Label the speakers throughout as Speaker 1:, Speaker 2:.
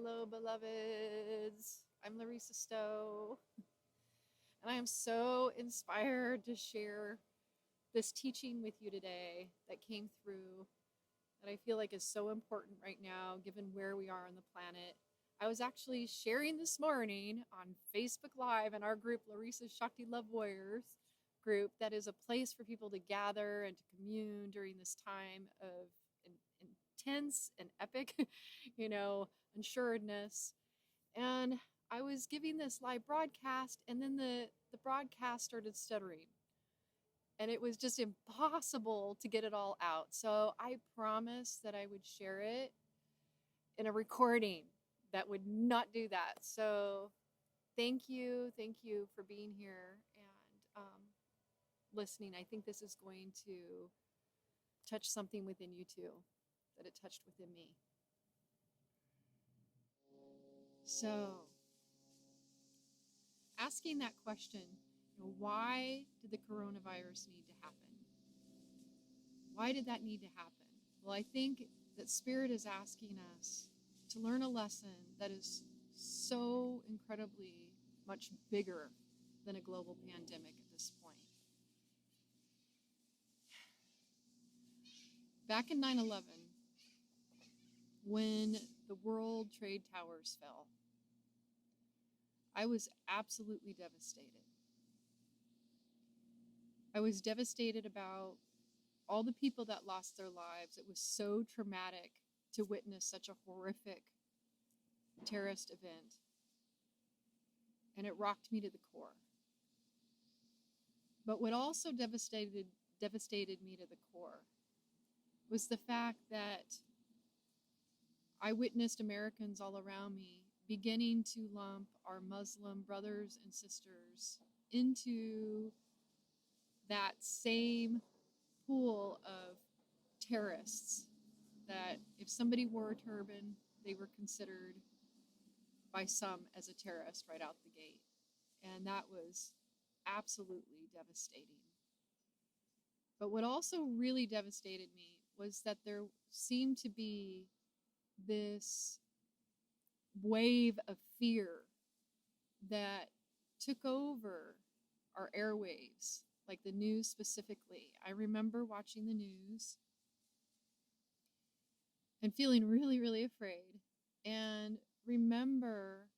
Speaker 1: Hello, beloveds. I'm Larisa Stow, and I am so inspired to share this teaching with you today that came through that I feel like is so important right now, given where we are on the planet. I was actually sharing this morning on Facebook Live in our group, Larisa Shakti Love Warriors group, that is a place for people to gather and to commune during this time of intense and epic, unsuredness. And I was giving this live broadcast, and then the broadcast started stuttering. And it was just impossible to get it all out. So I promised that I would share it in a recording that would not do that. So thank you. Thank you for being here and listening. I think this is going to touch something within you too, that it touched within me. So, asking that question, why did the coronavirus need to happen? Why did that need to happen? Well, I think that Spirit is asking us to learn a lesson that is so incredibly much bigger than a global pandemic at this point. Back in 9/11, when the World Trade Towers fell, I was absolutely devastated. I was devastated about all the people that lost their lives. It was so traumatic to witness such a horrific terrorist event. And it rocked me to the core. But what also devastated me to the core was the fact that I witnessed Americans all around me beginning to lump our Muslim brothers and sisters into that same pool of terrorists, that if somebody wore a turban, they were considered by some as a terrorist right out the gate. And that was absolutely devastating. But what also really devastated me was that there seemed to be this wave of fear that took over our airwaves, like the news specifically. I remember watching the news and feeling really, really afraid, and remember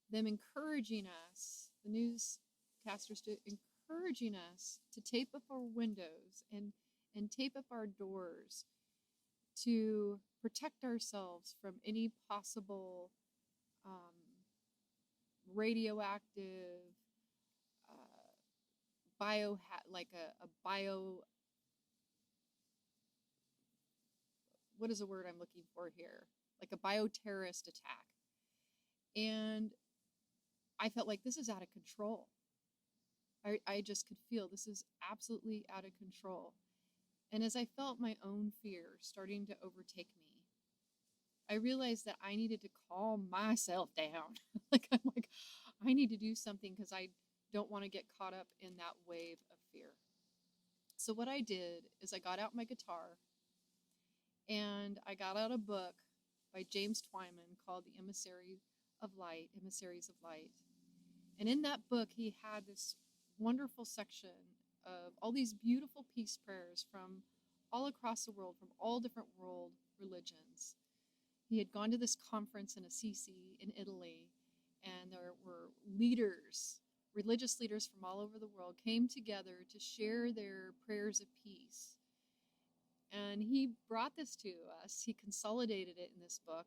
Speaker 1: them encouraging us, the newscasters encouraging us to tape up our windows and tape up our doors to protect ourselves from any possible radioactive what is the word I'm looking for here? Like a bioterrorist attack. And I felt like this is out of control. I just could feel this is absolutely out of control. And as I felt my own fear starting to overtake me, I realized that I needed to calm myself down. I need to do something because I don't want to get caught up in that wave of fear. So what I did is I got out my guitar and I got out a book by James Twyman called The Emissaries of Light. And in that book, he had this wonderful section of all these beautiful peace prayers from all across the world, from all different world religions. He had gone to this conference in Assisi in Italy, and there were leaders, religious leaders from all over the world, came together to share their prayers of peace. And he brought this to us. He consolidated it in this book.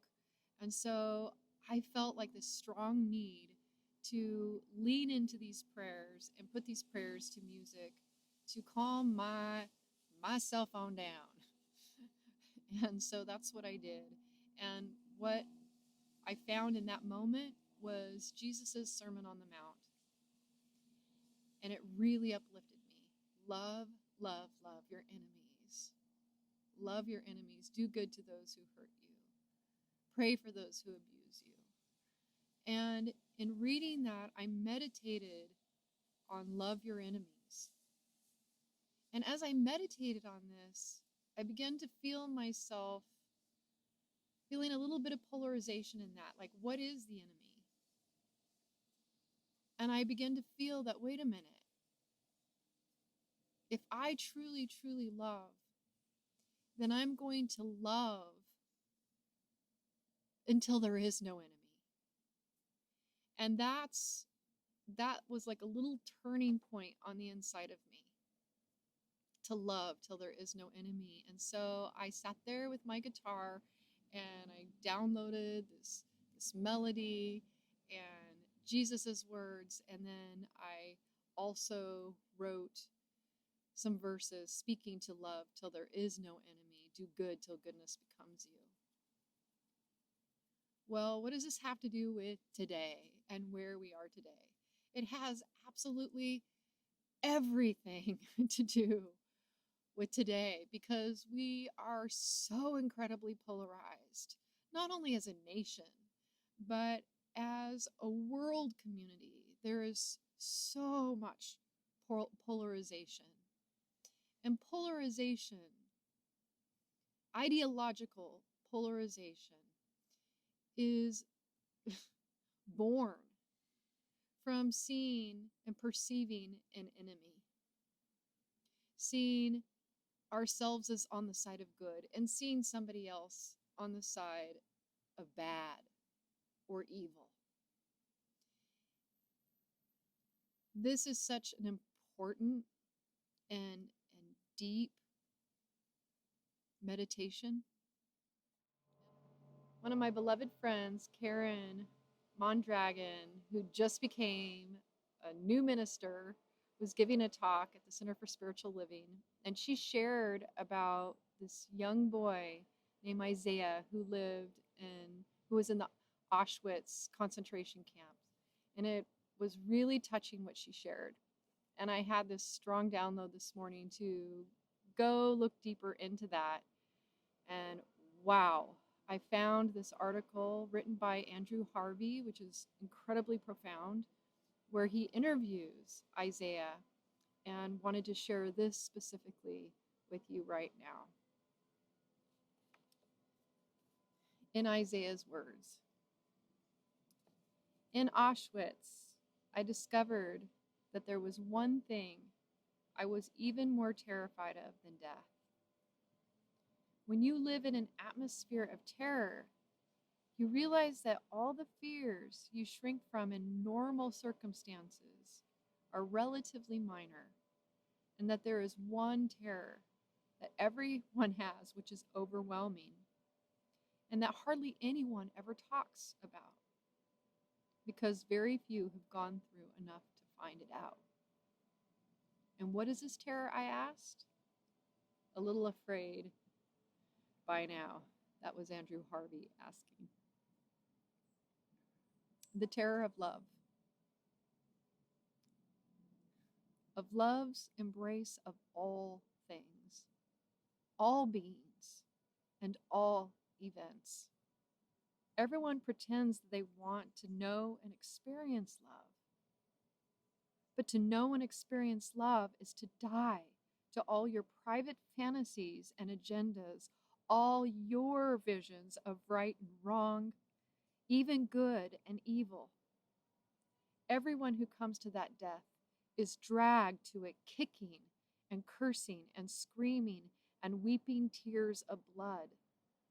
Speaker 1: And so I felt like this strong need to lean into these prayers and put these prayers to music to calm myself on down. And so that's what I did. And what I found in that moment was Jesus' Sermon on the Mount. And it really uplifted me. Love, love, love your enemies. Love your enemies. Do good to those who hurt you. Pray for those who abuse you. And in reading that, I meditated on love your enemies. And as I meditated on this, I began to feel myself feeling a little bit of polarization in that. Like, what is the enemy? And I began to feel that, wait a minute, if I truly, truly love, then I'm going to love until there is no enemy. And that was like a little turning point on the inside of me, to love till there is no enemy. And so I sat there with my guitar and I downloaded this melody and Jesus's words, and then I also wrote some verses speaking to love till there is no enemy, do good till goodness becomes you. Well, what does this have to do with today and where we are today? It has absolutely everything to do with today, because we are so incredibly polarized, not only as a nation, but as a world community. There is so much polarization. And polarization, ideological polarization, is born from seeing and perceiving an enemy, seeing ourselves as on the side of good and seeing somebody else on the side of bad or evil. This is such an important and deep meditation. One of my beloved friends, Karen Mondragon, who just became a new minister, was giving a talk at the Center for Spiritual Living, and she shared about this young boy named Isaiah who was in the Auschwitz concentration camp. And it was really touching what she shared. And I had this strong download this morning to go look deeper into that. And wow, I found this article written by Andrew Harvey, which is incredibly profound, where he interviews Isaiah, and wanted to share this specifically with you right now. In Isaiah's words, in Auschwitz, I discovered that there was one thing I was even more terrified of than death. When you live in an atmosphere of terror, you realize that all the fears you shrink from in normal circumstances are relatively minor, and that there is one terror that everyone has, which is overwhelming, and that hardly anyone ever talks about, because very few have gone through enough to find it out. And what is this terror, I asked? A little afraid by now. That was Andrew Harvey asking. The terror of love. Of love's embrace of all things, all beings, and all events. Everyone pretends that they want to know and experience love. But to know and experience love is to die to all your private fantasies and agendas, all your visions of right and wrong, even good and evil. Everyone who comes to that death is dragged to it kicking and cursing and screaming and weeping tears of blood,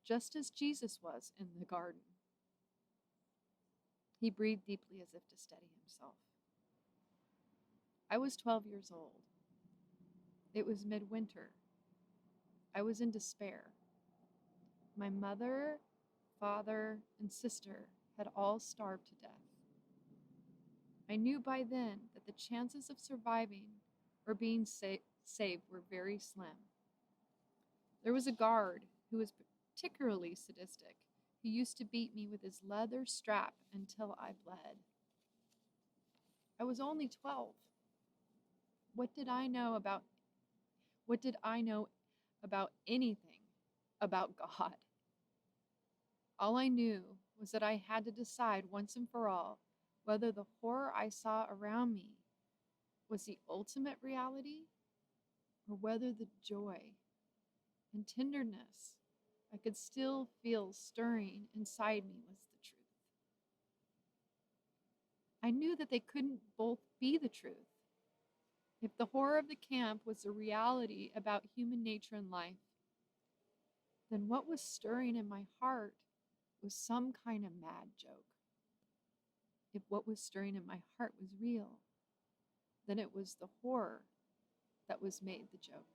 Speaker 1: just as Jesus was in the garden. He breathed deeply as if to steady himself. I was 12 years old. It was midwinter. I was in despair. My mother, father, and sister had all starved to death. I knew by then that the chances of surviving or being saved were very slim. There was a guard who was particularly sadistic, who used to beat me with his leather strap until I bled. I was only 12. What did I know about anything about God? All I knew was that I had to decide once and for all whether the horror I saw around me was the ultimate reality, or whether the joy and tenderness I could still feel stirring inside me was the truth. I knew that they couldn't both be the truth. If the horror of the camp was the reality about human nature and life, then what was stirring in my heart was some kind of mad joke. If what was stirring in my heart was real, then it was the horror that was made the joke.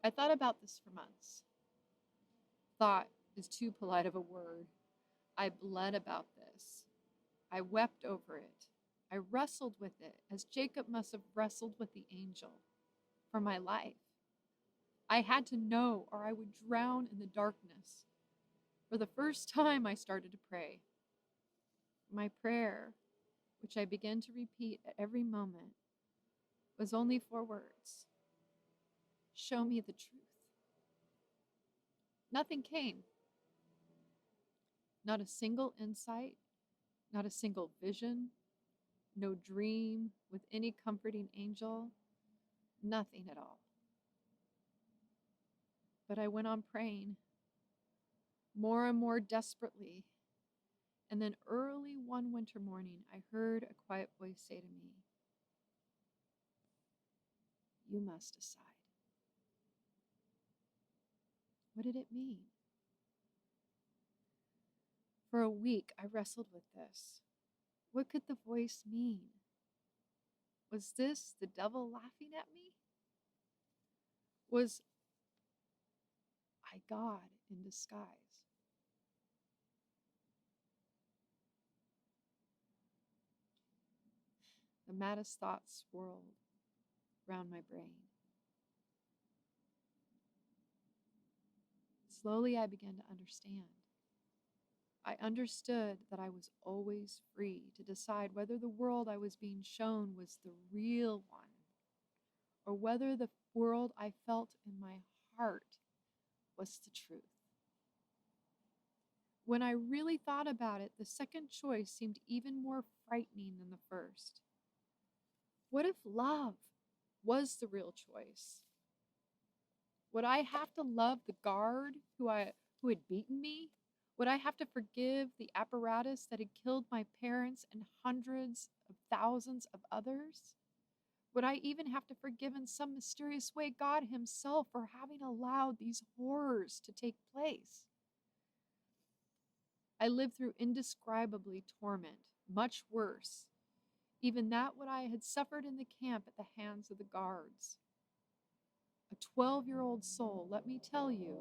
Speaker 1: I thought about this for months. Thought is too polite of a word. I bled about this. I wept over it. I wrestled with it as Jacob must have wrestled with the angel for my life. I had to know or I would drown in the darkness. For the first time, I started to pray. My prayer, which I began to repeat at every moment, was only 4 words: show me the truth. Nothing came. Not a single insight, not a single vision, no dream with any comforting angel, nothing at all. But I went on praying, more and more desperately. And then early one winter morning, I heard a quiet voice say to me, you must decide. What did it mean? For a week, I wrestled with this. What could the voice mean? Was this the devil laughing at me? Was I God in disguise? The maddest thoughts swirled round my brain. Slowly, I began to understand. I understood that I was always free to decide whether the world I was being shown was the real one, or whether the world I felt in my heart was the truth. When I really thought about it, the second choice seemed even more frightening than the first. What if love was the real choice? Would I have to love the guard who had beaten me? Would I have to forgive the apparatus that had killed my parents and hundreds of thousands of others? Would I even have to forgive in some mysterious way God Himself for having allowed these horrors to take place? I lived through indescribably torment, much worse, even that what I had suffered in the camp at the hands of the guards. A 12-year-old soul, let me tell you,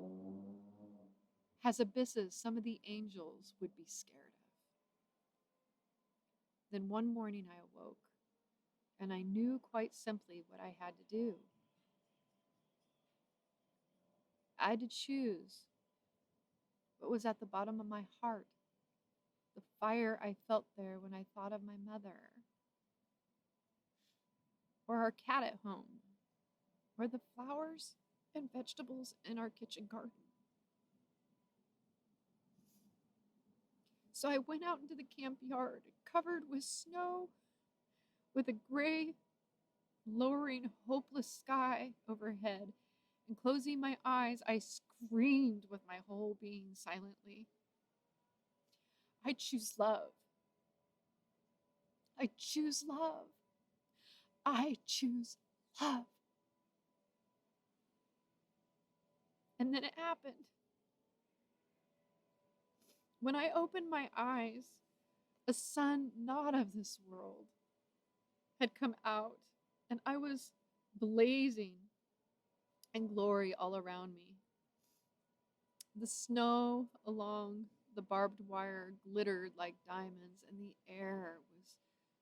Speaker 1: has abysses some of the angels would be scared of. Then one morning I awoke, and I knew quite simply what I had to do. I had to choose what was at the bottom of my heart, the fire I felt there when I thought of my mother, or our cat at home, or the flowers and vegetables in our kitchen garden. So I went out into the camp yard, covered with snow, with a gray, lowering, hopeless sky overhead, and closing my eyes, I screamed with my whole being silently. I choose love. I choose love. I choose love. And then it happened. When I opened my eyes, a sun not of this world had come out, and I was blazing in glory all around me. The snow along the barbed wire glittered like diamonds, and the air was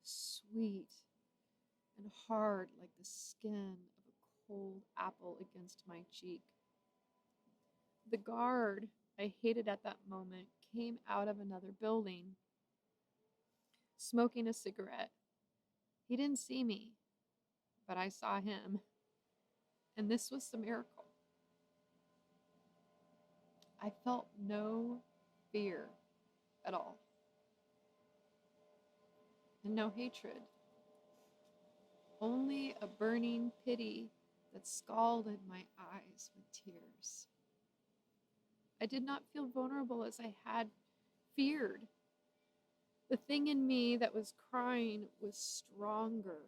Speaker 1: sweet and hard like the skin of a cold apple against my cheek. The guard I hated at that moment came out of another building, smoking a cigarette. He didn't see me, but I saw him, and this was the miracle. I felt no fear at all, and no hatred, only a burning pity that scalded my eyes with tears. I did not feel vulnerable as I had feared. The thing in me that was crying was stronger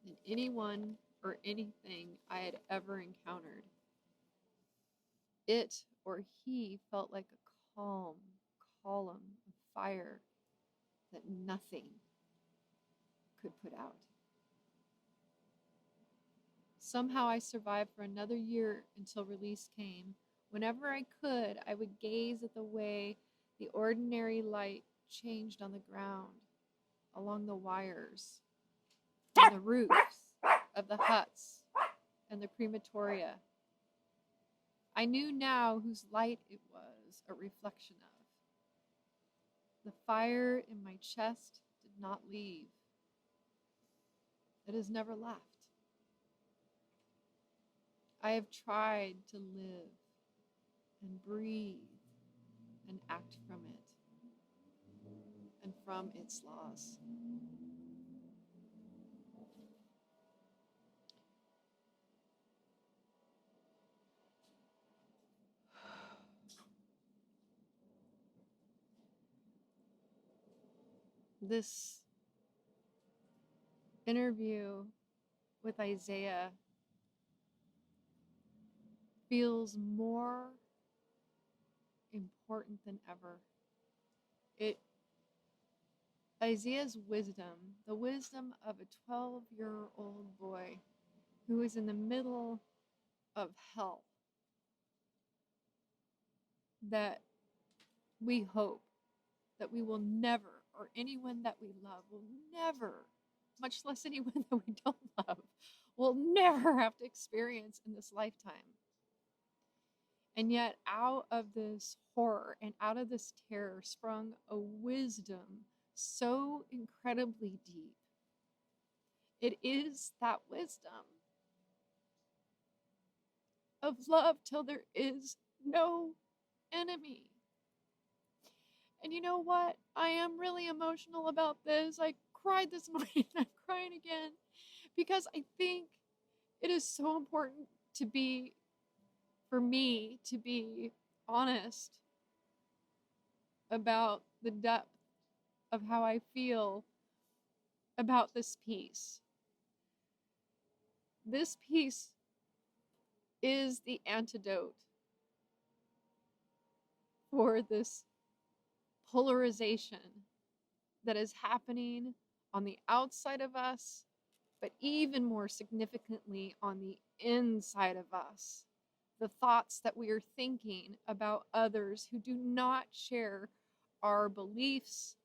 Speaker 1: than anyone or anything I had ever encountered. It or he felt like a calm column of fire that nothing could put out. Somehow I survived for another year until release came. Whenever I could, I would gaze at the way the ordinary light changed on the ground, along the wires, on the roofs of the huts and the crematoria. I knew now whose light it was a reflection of. The fire in my chest did not leave. It has never left. I have tried to live and breathe and act from it and from its laws. This interview with Isaiah feels more important than ever. Isaiah's wisdom, the wisdom of a 12-year-old boy who is in the middle of hell, that we hope that we will never, or anyone that we love will never, much less anyone that we don't love, will never have to experience in this lifetime. And yet, out of this horror and out of this terror sprung a wisdom so incredibly deep. It is that wisdom of love till there is no enemy. And you know what? I am really emotional about this. I cried this morning. I'm crying again because I think it is so important for me to be honest about the depth of how I feel about this piece. This piece is the antidote for this polarization that is happening on the outside of us, but even more significantly on the inside of us. The thoughts that we are thinking about others who do not share our beliefs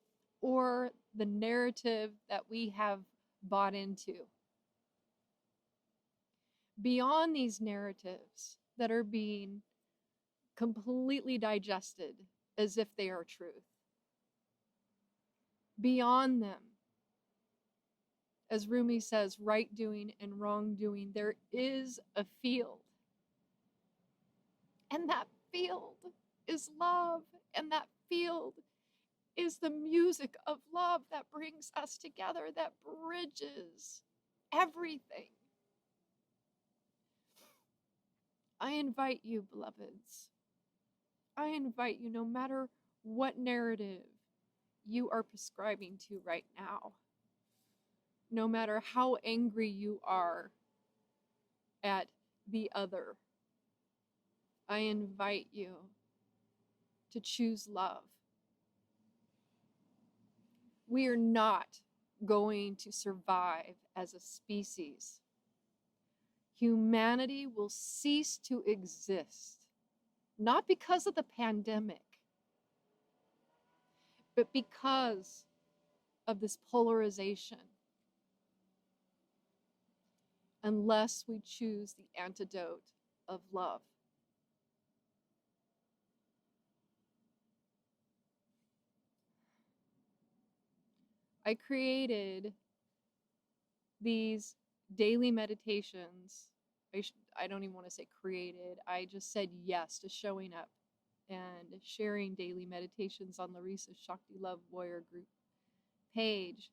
Speaker 1: or the narrative that we have bought into. Beyond these narratives that are being completely digested as if they are truth. Beyond them, as Rumi says, right doing and wrong doing, there is a field. And that field is love. And that field is the music of love that brings us together, that bridges everything. I invite you, beloveds. I invite you, no matter what narrative you are prescribing to right now, no matter how angry you are at the other, I invite you to choose love. We are not going to survive as a species. Humanity will cease to exist, not because of the pandemic, but because of this polarization, unless we choose the antidote of love. I created these daily meditations. I don't even want to say created. I just said yes to showing up and sharing daily meditations on Larisa Shakti Love Warrior Group page.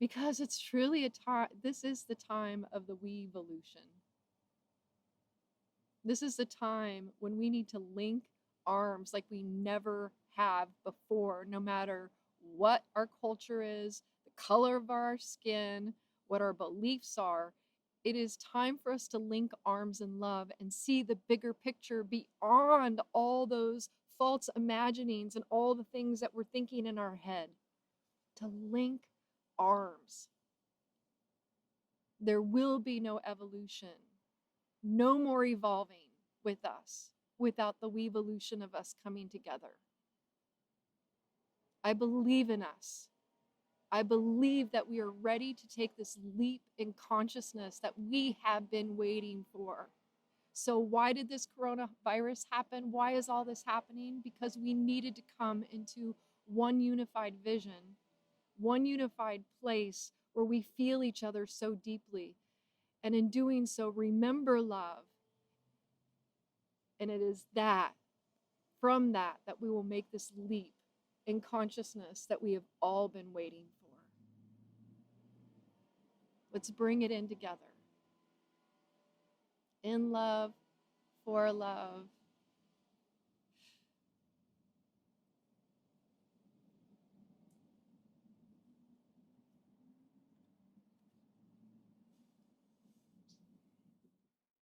Speaker 1: Because it's truly this is the time of the we-evolution. This is the time when we need to link arms like we never have before, no matter what our culture is, the color of our skin, what our beliefs are. It is time for us to link arms in love and see the bigger picture beyond all those false imaginings and all the things that we're thinking in our head. To link arms. There will be no evolution, no more evolving with us without the weevolution of us coming together. I believe in us. I believe that we are ready to take this leap in consciousness that we have been waiting for. So why did this coronavirus happen? Why is all this happening? Because we needed to come into one unified vision, one unified place where we feel each other so deeply. And in doing so, remember love. And it is that, from that, that we will make this leap in consciousness that we have all been waiting for. Let's bring it in together. In love, for love,